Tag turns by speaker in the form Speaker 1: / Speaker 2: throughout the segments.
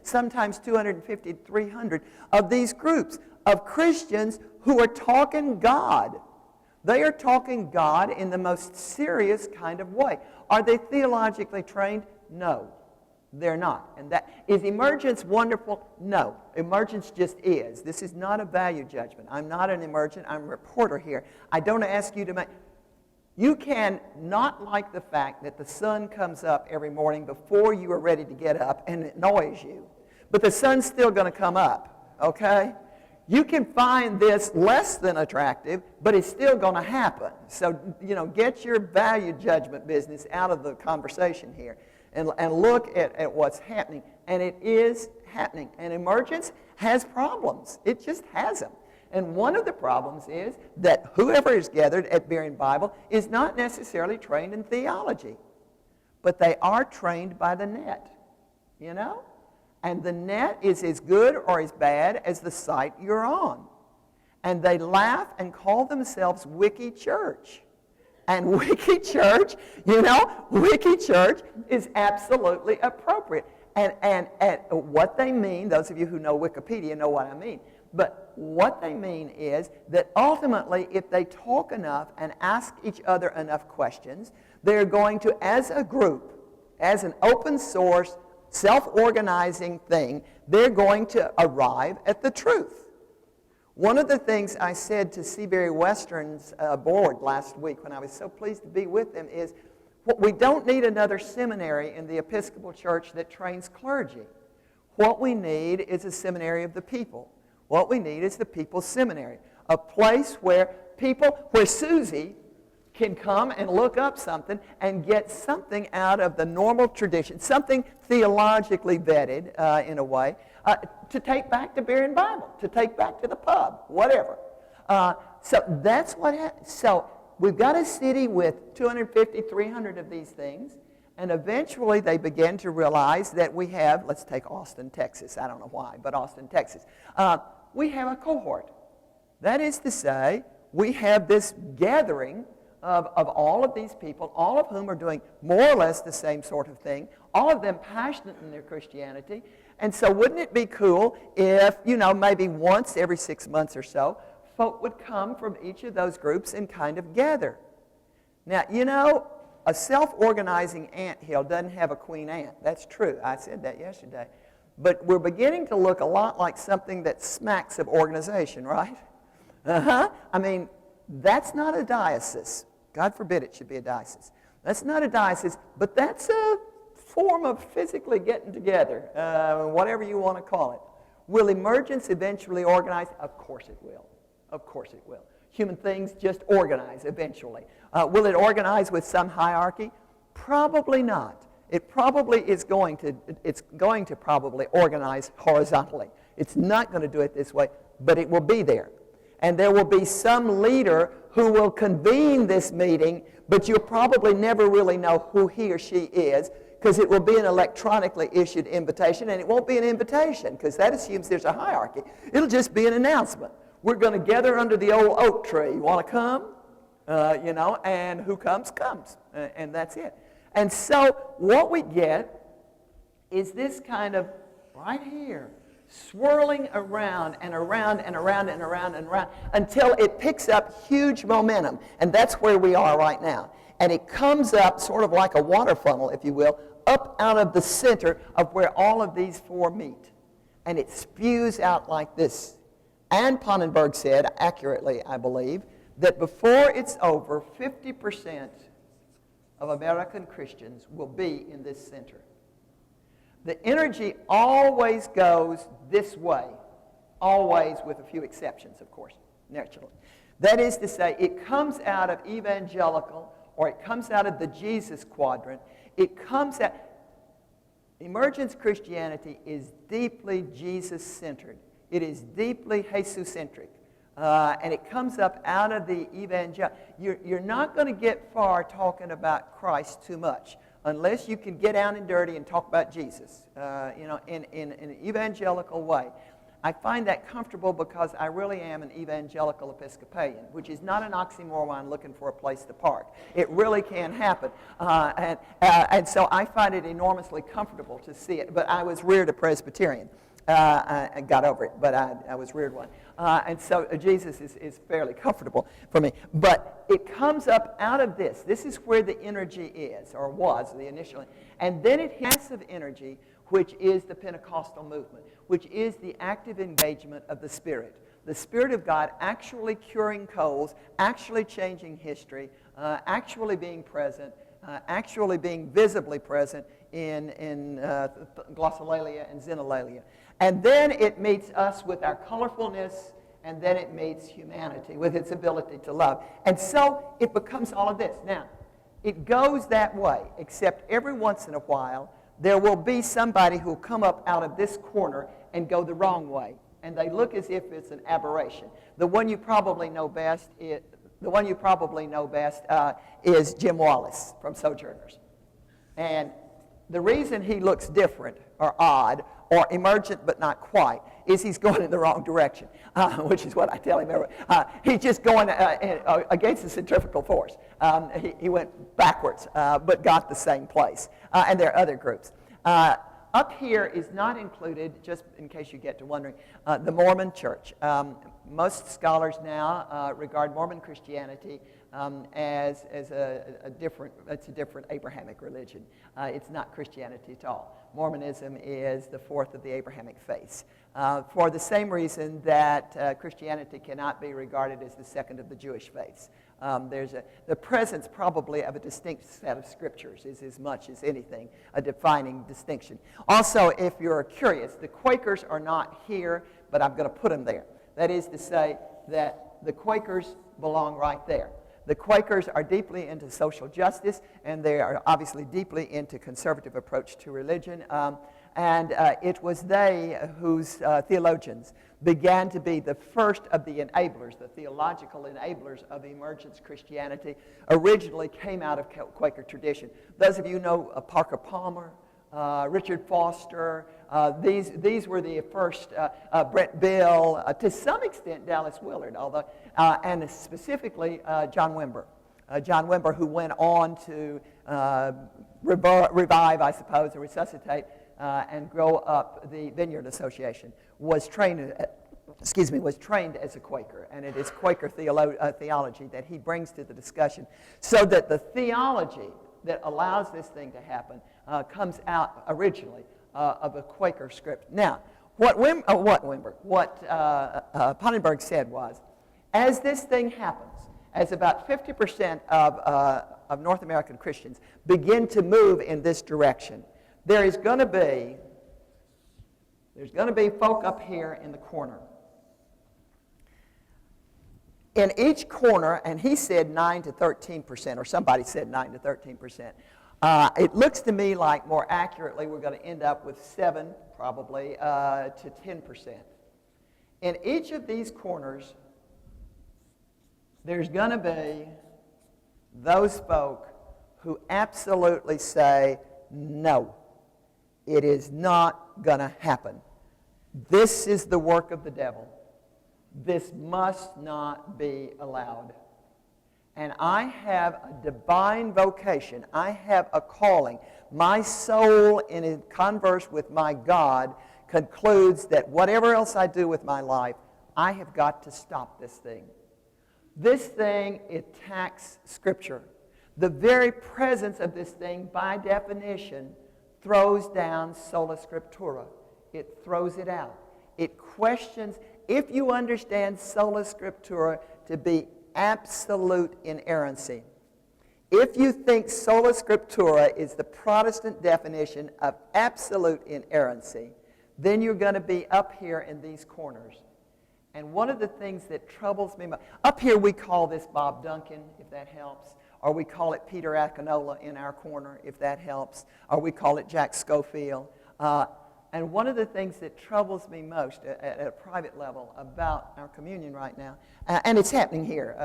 Speaker 1: sometimes 250, 300 of these groups of Christians who are talking God. They are talking God in the most serious kind of way. Are they theologically trained? No, they're not. And that is emergence wonderful? No, emergence just is. This is not a value judgment. I'm not an emergent. I'm a reporter here. I don't ask you to make... You can not like the fact that the sun comes up every morning before you are ready to get up and it annoys you. But the sun's still going to come up, okay? You can find this less than attractive, but it's still going to happen. So, get your value judgment business out of the conversation here and look at what's happening. And it is happening. And emergence has problems. It just has them. And one of the problems is that whoever is gathered at Berean Bible is not necessarily trained in theology, but they are trained by the net, And the net is as good or as bad as the site you're on. And they laugh and call themselves Wiki Church. And Wiki Church, Wiki Church is absolutely appropriate. And what they mean, those of you who know Wikipedia know what I mean, but what they mean is that ultimately if they talk enough and ask each other enough questions, they're going to, as a group, as an open source, self-organizing thing, they're going to arrive at the truth. One of the things I said to Seabury Western's board last week when I was so pleased to be with them is, we don't need another seminary in the Episcopal Church that trains clergy. What we need is a seminary of the people. What we need is the People's Seminary, a place where Susie can come and look up something and get something out of the normal tradition, something theologically vetted in a way, to take back to Berean Bible, to take back to the pub, whatever. So that's what happens. So we've got a city with 250, 300 of these things, and eventually they begin to realize that we have, let's take Austin, Texas. I don't know why, but Austin, Texas. We have a cohort. That is to say, we have this gathering of all of these people, all of whom are doing more or less the same sort of thing, all of them passionate in their Christianity. And so wouldn't it be cool if, maybe once every 6 months or so, folk would come from each of those groups and kind of gather. Now, a self-organizing anthill doesn't have a queen ant. That's true. I said that yesterday. But we're beginning to look a lot like something that smacks of organization, right? I mean, that's not a diocese. God forbid it should be a diocese. That's not a diocese, but that's a form of physically getting together, whatever you want to call it. Will emergence eventually organize? Of course it will. Of course it will. Human things just organize eventually. Will it organize with some hierarchy? Probably not. It probably is going to probably organize horizontally. It's not going to do it this way, but it will be there. And there will be some leader who will convene this meeting, but you'll probably never really know who he or she is, because it will be an electronically issued invitation, and it won't be an invitation, because that assumes there's a hierarchy. It'll just be an announcement. We're going to gather under the old oak tree. You want to come? And who comes, comes. And that's it. And so what we get is this kind of, right here, swirling around and around and around and around and around until it picks up huge momentum. And that's where we are right now. And it comes up sort of like a water funnel, if you will, up out of the center of where all of these four meet. And it spews out like this. Anne Ponnenberg said, accurately I believe, that before it's over, 50% of American Christians will be in this center. The energy always goes this way, always, with a few exceptions, of course, naturally. That is to say, it comes out of evangelical, or it comes out of the Jesus quadrant. It comes out... Emergence Christianity is deeply Jesus-centered. It is deeply Jesus-centric. And it comes up out of the evangelical. You're not going to get far talking about Christ too much unless you can get down and dirty and talk about Jesus, in an evangelical way. I find that comfortable because I really am an evangelical Episcopalian, which is not an oxymoron looking for a place to park. It really can happen. And so I find it enormously comfortable to see it. But I was reared a Presbyterian. I got over it, but I was reared one. And so Jesus is fairly comfortable for me. But it comes up out of this. This is where the energy is, or was, the initial. And then it has massive energy, which is the Pentecostal movement, which is the active engagement of the Spirit. The Spirit of God actually curing colds, actually changing history, actually being present, actually being visibly present in glossolalia and xenolalia. And then it meets us with our colorfulness, and then it meets humanity with its ability to love. And so it becomes all of this. Now, it goes that way, except every once in a while, there will be somebody who will come up out of this corner and go the wrong way. And they look as if it's an aberration. The one you probably know best is Jim Wallace from Sojourners. And the reason he looks different or odd or emergent but not quite is he's going in the wrong direction, which is what I tell him. He's just going against the centrifugal force. He went backwards but got the same place. And there are other groups. Up here is not included, just in case you get to wondering, the Mormon Church. Most scholars now regard Mormon Christianity as a different Abrahamic religion. It's not Christianity at all. Mormonism is the fourth of the Abrahamic faiths. For the same reason that Christianity cannot be regarded as the second of the Jewish faiths. There's the presence probably of a distinct set of scriptures is as much as anything a defining distinction. Also, if you're curious, the Quakers are not here, but I'm going to put them there. That is to say that the Quakers belong right there. The Quakers are deeply into social justice, and they are obviously deeply into conservative approach to religion. And it was they whose theologians began to be the first of the enablers, the theological enablers of emergence Christianity, originally came out of Quaker tradition. Those of you know Parker Palmer, Richard Foster, these were the first, Brett Bill, to some extent Dallas Willard, although, and specifically John Wimber. John Wimber, who went on to revive, I suppose, or resuscitate and grow up the Vineyard Association, was trained as a Quaker, and it is Quaker theology that he brings to the discussion, so that the theology that allows this thing to happen comes out originally of a Quaker script. Now, what Pannenberg said was, as this thing happens, as about 50% of North American Christians begin to move in this direction, there's going to be folk up here in the corner. In each corner, and he said 9 to 13%, or somebody said 9 to 13%. It looks to me like more accurately we're going to end up with 7, probably, to 10%. In each of these corners, there's going to be those folk who absolutely say, no, it is not going to happen. This is the work of the devil. This must not be allowed. And I have a divine vocation. I have a calling. My soul, in converse with my God, concludes that whatever else I do with my life, I have got to stop this thing. This thing attacks Scripture. The very presence of this thing, by definition, throws down sola scriptura. It throws it out. It questions, if you understand sola scriptura to be absolute inerrancy, if you think sola scriptura is the Protestant definition of absolute inerrancy, then you're going to be up here in these corners. And one of the things that troubles me, up here we call this Bob Duncan, if that helps, or we call it Peter Akinola in our corner, if that helps, or we call it Jack Schofield. And one of the things that troubles me most at a private level about our communion right now, and it's happening here,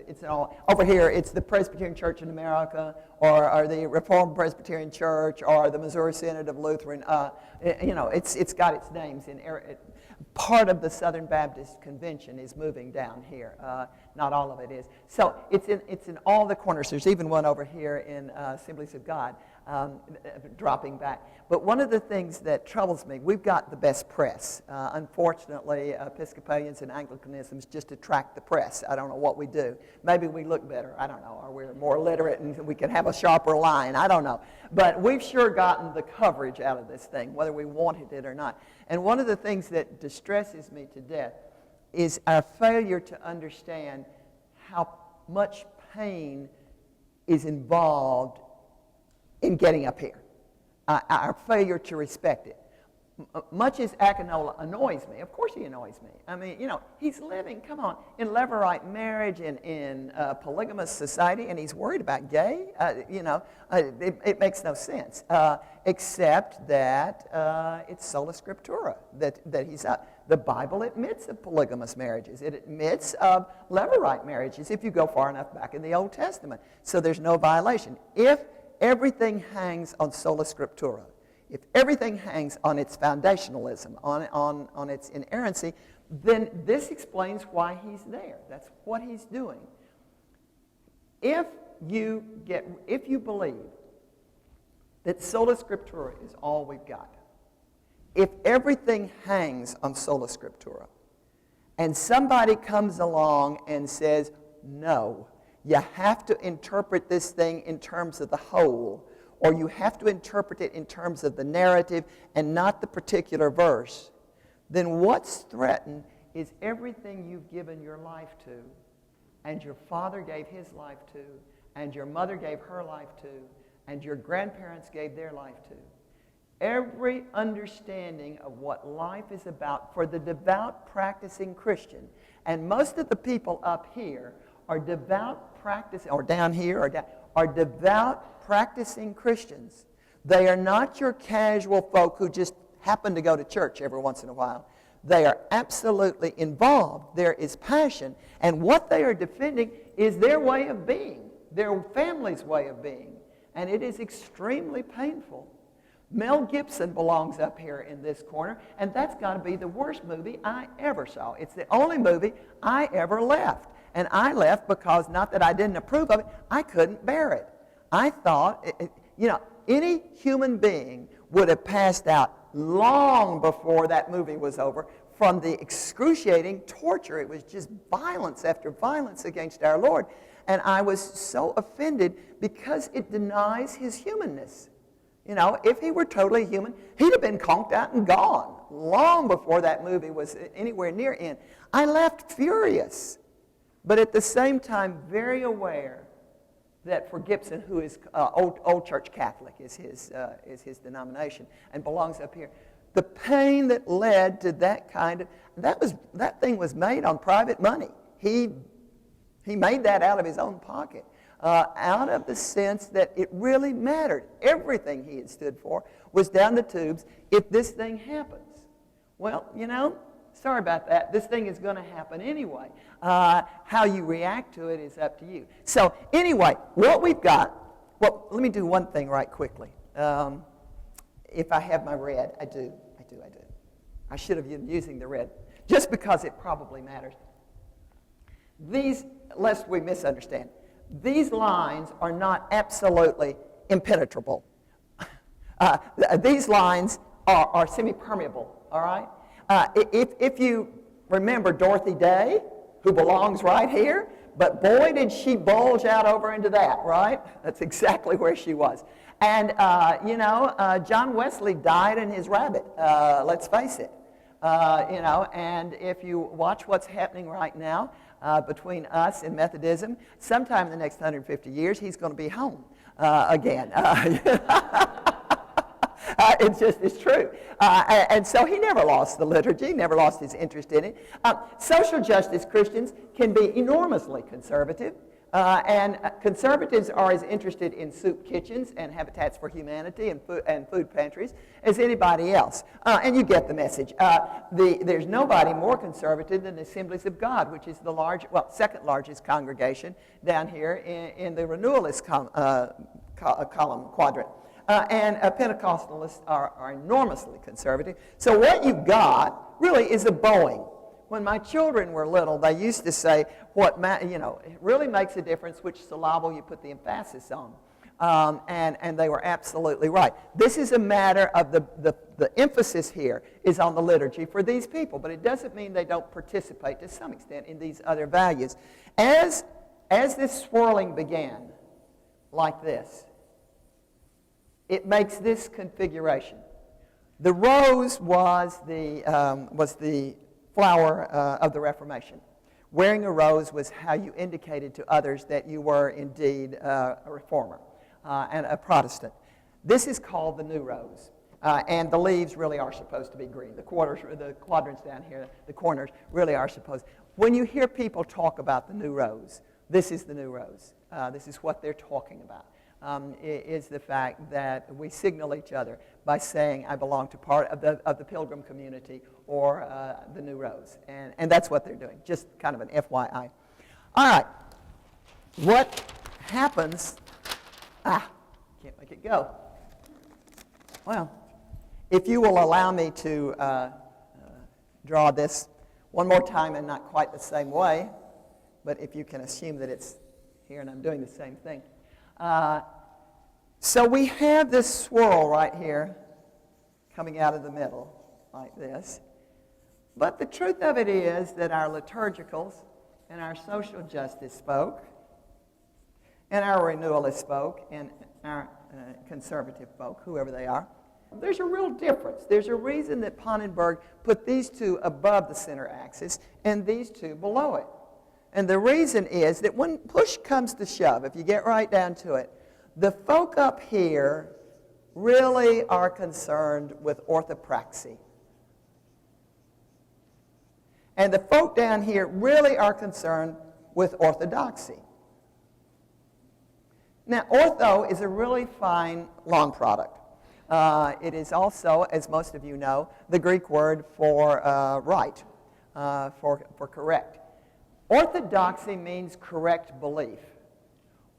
Speaker 1: it's all over here, it's the Presbyterian Church in America, or the Reformed Presbyterian Church, or the Missouri Synod of Lutheran. It's got its names in part of the Southern Baptist Convention is moving down here. Not all of it is. So it's in all the corners. There's even one over here in Assemblies of God, dropping back. But one of the things that troubles me, we've got the best press. Unfortunately, Episcopalians and Anglicanisms just attract the press. I don't know what we do. Maybe we look better. I don't know. Or we're more literate and we can have a sharper line. I don't know. But we've sure gotten the coverage out of this thing, whether we wanted it or not. And one of the things that distresses me to death is our failure to understand how much pain is involved in getting up here. Our failure to respect it. Much as Akinola annoys me, of course he annoys me. I mean, he's living, come on, in Levirate marriage, in polygamous society, and he's worried about gay. It makes no sense, except that it's sola scriptura, that he's up. The Bible admits of polygamous marriages. It admits of Levirate marriages if you go far enough back in the Old Testament. So there's no violation. If everything hangs on sola scriptura, if everything hangs on its foundationalism, on its inerrancy, then this explains why he's there. That's what he's doing. If you believe that sola scriptura is all we've got, if everything hangs on sola scriptura, and somebody comes along and says, no, you have to interpret this thing in terms of the whole, or you have to interpret it in terms of the narrative and not the particular verse, then what's threatened is everything you've given your life to, and your father gave his life to, and your mother gave her life to, and your grandparents gave their life to. Every understanding of what life is about for the devout practicing Christian, and most of the people up here are devout practicing, or down here, are devout practicing Christians. They are not your casual folk who just happen to go to church every once in a while. They are absolutely involved. There is passion. And what they are defending is their way of being, their family's way of being. And it is extremely painful. Mel Gibson belongs up here in this corner, and that's got to be the worst movie I ever saw. It's the only movie I ever left. And I left because, not that I didn't approve of it, I couldn't bear it. I thought, any human being would have passed out long before that movie was over from the excruciating torture. It was just violence after violence against our Lord. And I was so offended because it denies his humanness. If he were totally human, he'd have been conked out and gone long before that movie was anywhere near end. I left furious, but at the same time very aware that for Gibson, who is old church Catholic, is his denomination and belongs up here, the pain that led to that kind of that thing was made on private money. He made that out of his own pocket. Out of the sense that it really mattered. Everything he had stood for was down the tubes if this thing happens. Well, sorry about that. This thing is going to happen anyway. How you react to it is up to you. So anyway, what we've got, well, let me do one thing right quickly. If I have my red, I do. I should have been using the red, just because it probably matters. Lest we misunderstand, these lines are not absolutely impenetrable. These lines are semi-permeable, all right? If you remember Dorothy Day, who belongs right here, but boy, did she bulge out over into that, right? That's exactly where she was. And, John Wesley died in his rabbit, let's face it. And if you watch what's happening right now, between us and Methodism, sometime in the next 150 years, he's going to be home again. It's true. And so he never lost the liturgy, never lost his interest in it. Social justice Christians can be enormously conservative. And conservatives are as interested in soup kitchens and Habitats for Humanity and food pantries as anybody else. And you get the message. There's nobody more conservative than the Assemblies of God, which is the second largest congregation down here in the renewalist column quadrant. And Pentecostalists are enormously conservative. So what you've got really is a Boeing. When my children were little, they used to say, it really makes a difference which syllable you put the emphasis on. And they were absolutely right. This is a matter of the emphasis here is on the liturgy for these people, but it doesn't mean they don't participate to some extent in these other values. As this swirling began, like this, it makes this configuration. The rose was the flower of the Reformation. Wearing a rose was how you indicated to others that you were indeed a reformer and a Protestant. This is called the new rose, and the leaves really are supposed to be green. The quadrants down here, the corners, really are supposed. When you hear people talk about the new rose, this is the new rose. This is what they're talking about. Is the fact that we signal each other by saying, I belong to part of the pilgrim community or the New Rose. And that's what they're doing, just kind of an FYI. All right, what happens? Can't make it go. Well, if you will allow me to draw this one more time and not quite the same way, but if you can assume that it's here and I'm doing the same thing. So we have this swirl right here coming out of the middle like this. But the truth of it is that our liturgicals and our social justice spoke, and our renewalists spoke, and our conservative folk, whoever they are. There's a real difference. There's a reason that Pannenberg put these two above the center axis and these two below it. And the reason is that when push comes to shove, if you get right down to it, the folk up here really are concerned with orthopraxy. And the folk down here really are concerned with orthodoxy. Now, ortho is a really fine long product. It is also, as most of you know, the Greek word for right, for correct. Orthodoxy means correct belief.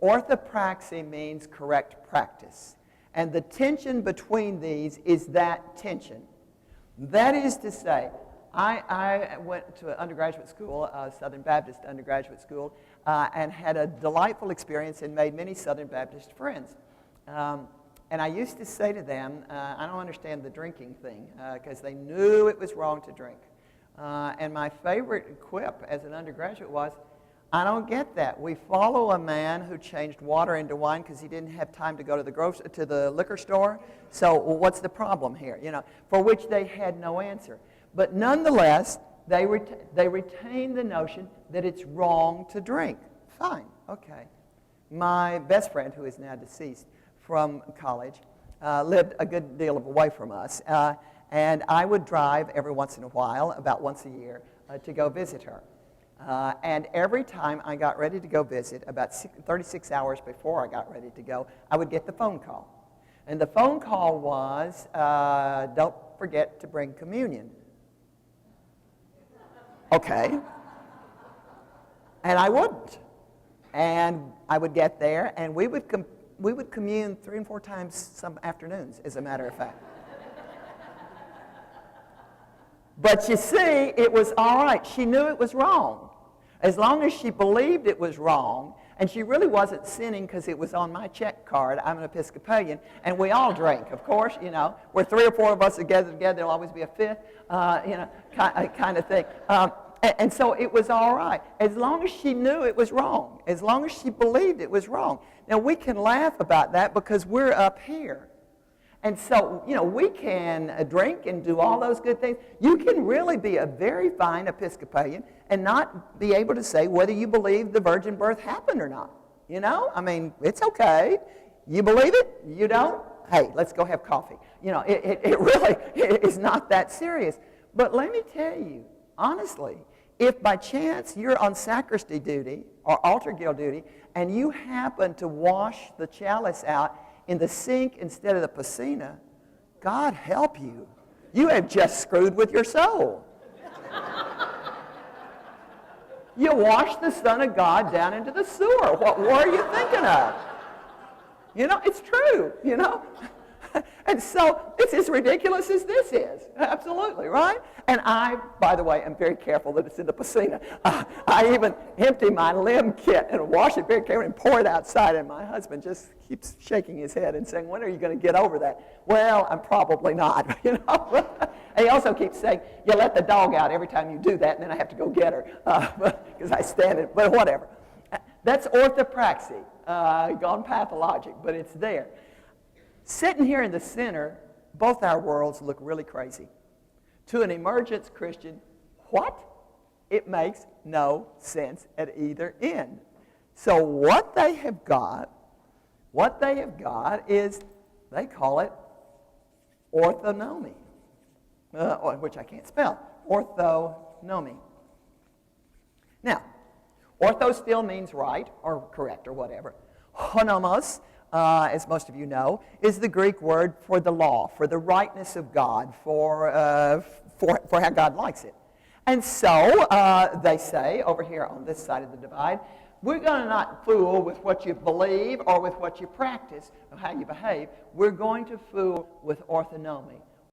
Speaker 1: Orthopraxy means correct practice. And the tension between these is that tension. That is to say, I went to an undergraduate school, Southern Baptist undergraduate school, and had a delightful experience and made many Southern Baptist friends. And I used to say to them, I don't understand the drinking thing, because they knew it was wrong to drink. And my favorite quip as an undergraduate was, I don't get that. We follow a man who changed water into wine because he didn't have time to go to the liquor store. So what's the problem here? For which they had no answer. But nonetheless, they retain the notion that it's wrong to drink. Fine, okay. My best friend, who is now deceased from college, lived a good deal away from us. And I would drive every once in a while, about once a year, to go visit her. And every time I got ready to go visit, about 36 hours before I got ready to go, I would get the phone call. And the phone call was, don't forget to bring communion. Okay. And I wouldn't. And I would get there, and we would commune 3 and 4 times some afternoons, as a matter of fact. But you see, it was all right. She knew it was wrong. As long as she believed it was wrong, and she really wasn't sinning because it was on my check card. I'm an Episcopalian, and we all drink, of course, Where 3 or 4 of us are gathered together, there'll always be a fifth, kind of thing. And so it was all right, as long as she knew it was wrong, as long as she believed it was wrong. Now, we can laugh about that because we're up here. And so, we can drink and do all those good things. You can really be a very fine Episcopalian and not be able to say whether you believe the virgin birth happened or not. It's okay. You believe it? You don't? Hey, let's go have coffee. It really is not that serious. But let me tell you, honestly, If by chance you're on sacristy duty or altar guild duty and you happen to wash the chalice out in the sink instead of the piscina, God help you. You have just screwed with your soul. You washed the Son of God down into the sewer. What war are you thinking of? You know, it's true, you know. And so it's as ridiculous as this is. Absolutely, right? And I, by the way, am very careful that it's in the piscina. I even empty my limb kit and wash it very carefully and pour it outside. And my husband just keeps shaking his head and saying, when are you going to get over that? Well, I'm probably not, you know. And he also keeps saying, you let the dog out every time you do that, and then I have to go get her because I stand it. But whatever. That's orthopraxy, gone pathologic, but it's there. Sitting here in the center, both our worlds look really crazy. To an emergence Christian, what? It makes no sense at either end. So what they have got is, they call it orthonomy, which I can't spell, orthonomy. Now, ortho still means right or correct or whatever. Honomos, as most of you know, is the Greek word for the law, for the rightness of God, for how God likes it. And so they say over here on this side of the divide, we're going to not fool with what you believe or with what you practice or how you behave. We're going to fool with orthonomy.